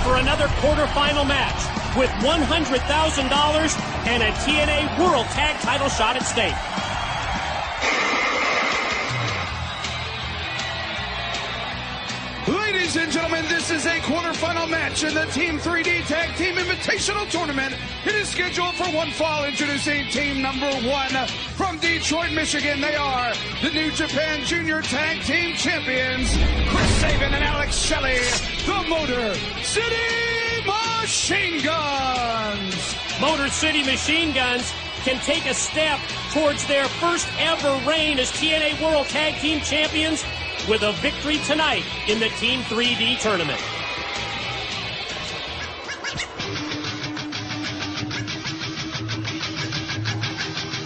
for another quarterfinal match with $100,000 and a TNA World Tag Title shot at stake. Ladies and gentlemen, this is a quarterfinal match in the Team 3D Tag Team Invitational Tournament. It is scheduled for one fall. Introducing team number 1 from Detroit, Michigan. They are the New Japan Junior Tag Team Champions, Chris Sabin and Alex Shelley, the Motor City Machine Guns. Motor City Machine Guns can take a step towards their first ever reign as TNA World Tag Team Champions with a victory tonight in the Team 3D tournament.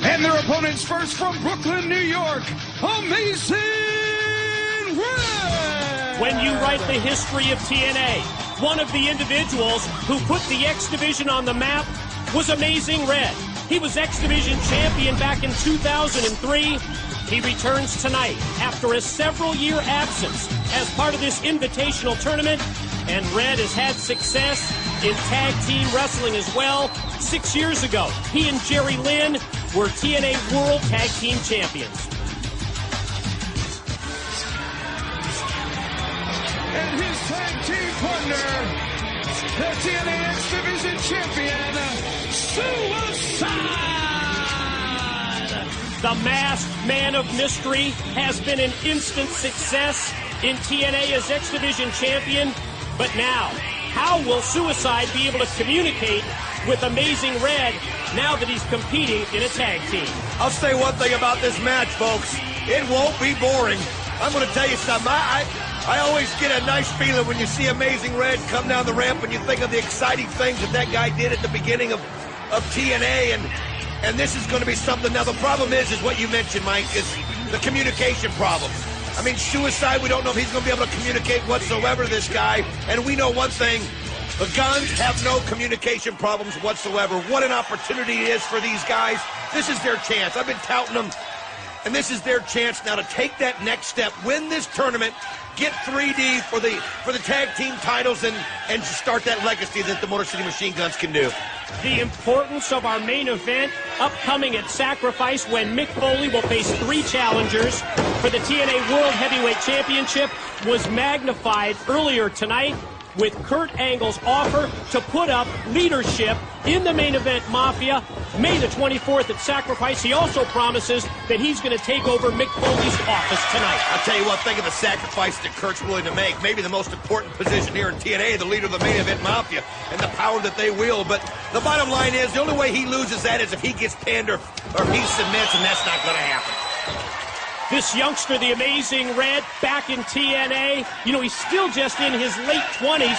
And their opponents first from Brooklyn, New York, Amazing Red! When you write the history of TNA, one of the individuals who put the X Division on the map was Amazing Red. He was X Division champion back in 2003. He returns tonight after a several-year absence as part of this invitational tournament, and Red has had success in tag team wrestling as well. 6 years ago, he and Jerry Lynn were TNA World Tag Team Champions. And his tag team partner, the TNA X Division champion, Suicide! The masked man of mystery has been an instant success in TNA as X Division champion. But now, how will Suicide be able to communicate with Amazing Red now that he's competing in a tag team? I'll say one thing about this match, folks. It won't be boring. I'm going to tell you something. I always get a nice feeling when you see Amazing Red come down the ramp and you think of the exciting things that guy did at the beginning of TNA, and this is going to be something. Now, the problem is what you mentioned, Mike, is the communication problem. I mean, Suicide, we don't know if he's going to be able to communicate whatsoever to this guy, and we know one thing. The Guns have no communication problems whatsoever. What an opportunity it is for these guys. This is their chance. I've been touting them, and this is their chance now to take that next step, win this tournament, get 3D for the tag team titles, and just start that legacy that the Motor City Machine Guns can do. The importance of our main event upcoming at Sacrifice, when Mick Foley will face 3 challengers for the TNA World Heavyweight Championship, was magnified earlier tonight with Kurt Angle's offer to put up leadership in the main event Mafia May the 24th at Sacrifice. He also promises that he's going to take over Mick Foley's office tonight. I'll tell you what, think of the sacrifice that Kurt's willing to make. Maybe the most important position here in TNA, the leader of the main event Mafia, and the power that they wield. But the bottom line is, the only way he loses that is if he gets pinned or if he submits, and that's not going to happen. This youngster, the Amazing Red, back in TNA. You know, he's still just in his late 20s.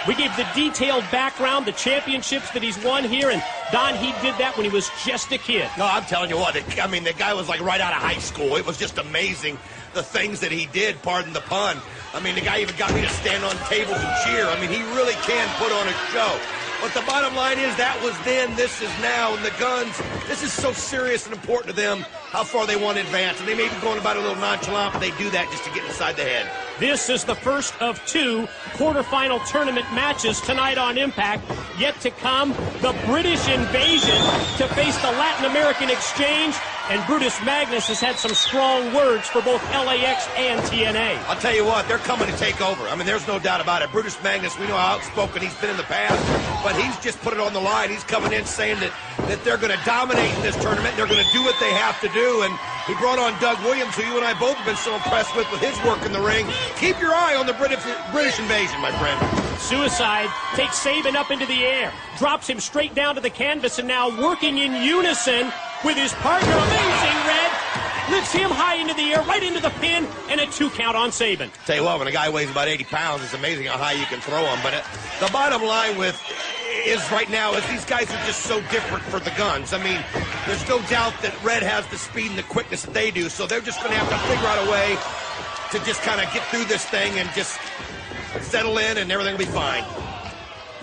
We gave the detailed background, the championships that he's won here, and Don, he did that when he was just a kid. No, I'm telling you what, I mean, the guy was like right out of high school. It was just amazing, the things that he did, pardon the pun. I mean, the guy even got me to stand on tables and cheer. I mean, he really can put on a show. But the bottom line is, that was then, this is now, and the Guns, this is so serious and important to them, how far they want to advance. And they may be going about it a little nonchalant, but they do that just to get inside the head. This is the first of 2 quarterfinal tournament matches tonight on Impact. Yet to come, the British Invasion to face the Latin American Exchange, and Brutus Magnus has had some strong words for both LAX and TNA. I'll tell you what, they're coming to take over. I mean, there's no doubt about it. Brutus Magnus, we know how outspoken he's been in the past, but he's just put it on the line. He's coming in saying that they're going to dominate in this tournament. They're going to do what they have to do, and he brought on Doug Williams, who you and I both have been so impressed with his work in the ring. Keep your eye on the British Invasion, my friend. Suicide takes Sabin up into the air, drops him straight down to the canvas, and now working in unison with his partner, Amazing Red, lifts him high into the air, right into the pin, and a 2 count on Sabin. Tell you what, when a guy weighs about 80 pounds, it's amazing how high you can throw him. But the bottom line is right now is these guys are just so different for the Guns. I mean, there's no doubt that Red has the speed and the quickness that they do, so they're just going to have to figure out a way to just kind of get through this thing and just settle in, and everything will be fine.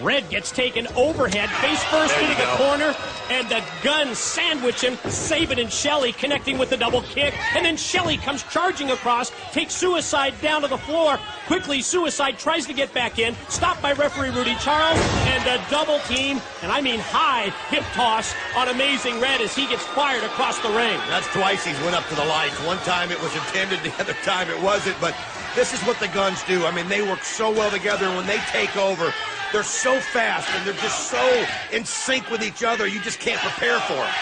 Red gets taken overhead, face first into the corner, and the Guns sandwich him. Sabin and Shelley connecting with the double kick, and then Shelley comes charging across, takes Suicide down to the floor. Quickly, Suicide tries to get back in, stopped by referee Rudy Charles, and a double team, and I mean high hip toss on Amazing Red as he gets fired across the ring. That's twice he's went up to the lights. One time it was intended, the other time it wasn't, but this is what the Guns do. I mean, they work so well together, and when they take over, they're so fast, and they're just so in sync with each other, you just can't prepare for them.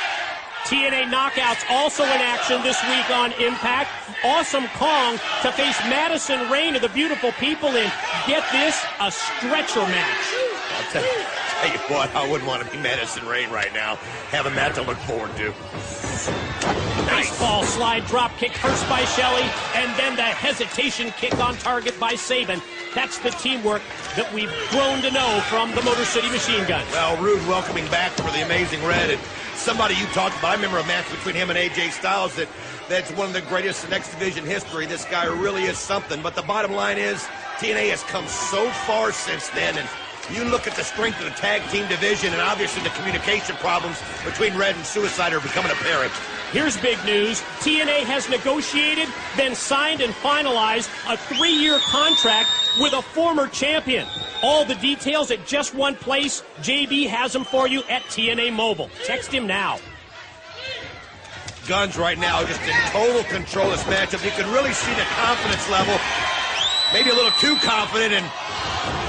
TNA Knockouts also in action this week on Impact. Awesome Kong to face Madison Rayne of the Beautiful People in, get this, a stretcher match. I'll tell you what, I wouldn't want to be Madison Rayne right now. Having that to look forward to. Nice ball slide drop kick first by Shelley, and then the hesitation kick on target by Sabin. That's the teamwork that we've grown to know from the Motor City Machine Guns. Well, Rude welcoming back for the Amazing Red, and somebody you talked about, I remember a match between him and AJ Styles that's one of the greatest in X Division history. This guy really is something, but the bottom line is TNA has come so far since then, and you look at the strength of the tag team division, and obviously the communication problems between Red and Suicide are becoming apparent. Here's big news. TNA has negotiated, then signed and finalized a 3-year contract with a former champion. All the details at just one place. JB has them for you at TNA Mobile. Text him now. Guns right now just in total control of this matchup. You can really see the confidence level. Maybe a little too confident, and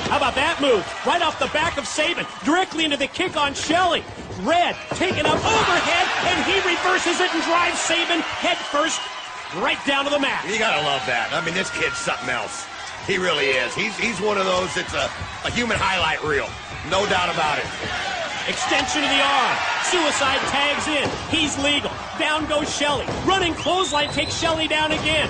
how about that move? Right off the back of Sabin, directly into the kick on Shelley. Red taken up overhead, and he reverses it and drives Sabin head first right down to the mat. You gotta love that. I mean, this kid's something else. He really is. He's one of those that's a human highlight reel. No doubt about it. Extension of the arm. Suicide tags in. He's legal. Down goes Shelley. Running clothesline takes Shelley down again.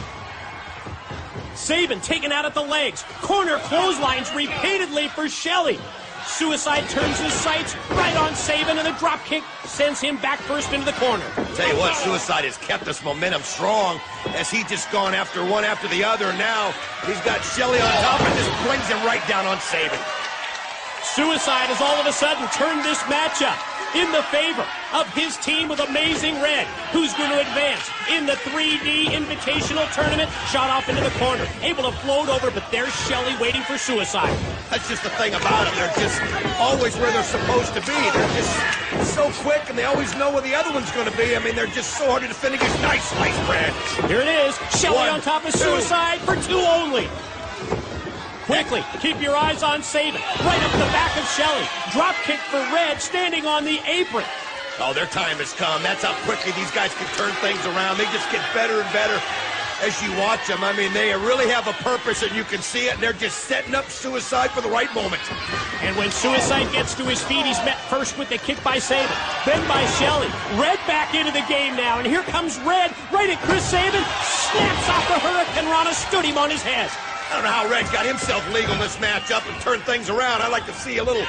Sabin taken out at the legs. Corner clotheslines repeatedly for Shelley. Suicide turns his sights right on Sabin, and the drop kick sends him back first into the corner. Tell you what, Suicide has kept this momentum strong as he's just gone after one after the other. Now he's got Shelley on top and just brings him right down on Sabin. Suicide has all of a sudden turned this matchup in the favor of his team with Amazing Red, who's going to advance in the 3D Invitational Tournament. Shot off into the corner, able to float over, but there's Shelley waiting for Suicide. That's just the thing about them. They're just always where they're supposed to be. They're just so quick, and they always know where the other one's going to be. I mean, they're just so hard to defend against. Nice slice, Brad. Here it is. Shelley on top of Suicide for 2 only. Quickly, keep your eyes on Sabin. Right up the back of Shelley. Drop kick for Red, standing on the apron. Oh, their time has come. That's how quickly these guys can turn things around. They just get better and better as you watch them. I mean, they really have a purpose, and you can see it, and they're just setting up Suicide for the right moment. And when Suicide gets to his feet, he's met first with the kick by Sabin, then by Shelley. Red back into the game now, and here comes Red right at Chris Sabin. Snaps off the Hurricane Rana, stood him on his head. I don't know how Red got himself legal in this matchup and turned things around. I'd like to see a little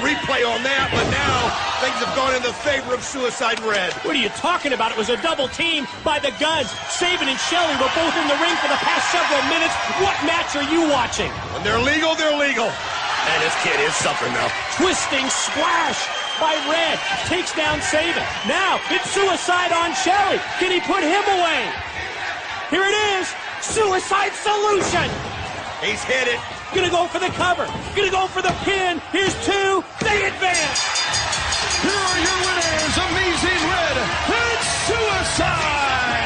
replay on that, but now things have gone in the favor of Suicide and Red. What are you talking about? It was a double team by the Guns. Sabin and Shelley were both in the ring for the past several minutes. What match are you watching? When they're legal, they're legal. And this kid is something, though. Twisting splash by Red. Takes down Sabin. Now it's Suicide on Shelley. Can he put him away? Here it is. Suicide solution. He's hit it. Gonna go for the cover. Gonna go for the pin. Here's 2. They advance. Here are your winners, Amazing Red and Suicide.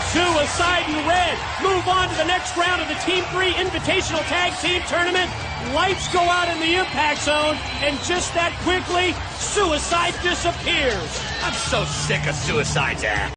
Suicide and Red move on to the next round of the Team 3 Invitational Tag Team Tournament. Lights go out in the Impact Zone, and just that quickly, Suicide disappears. I'm so sick of Suicide's act.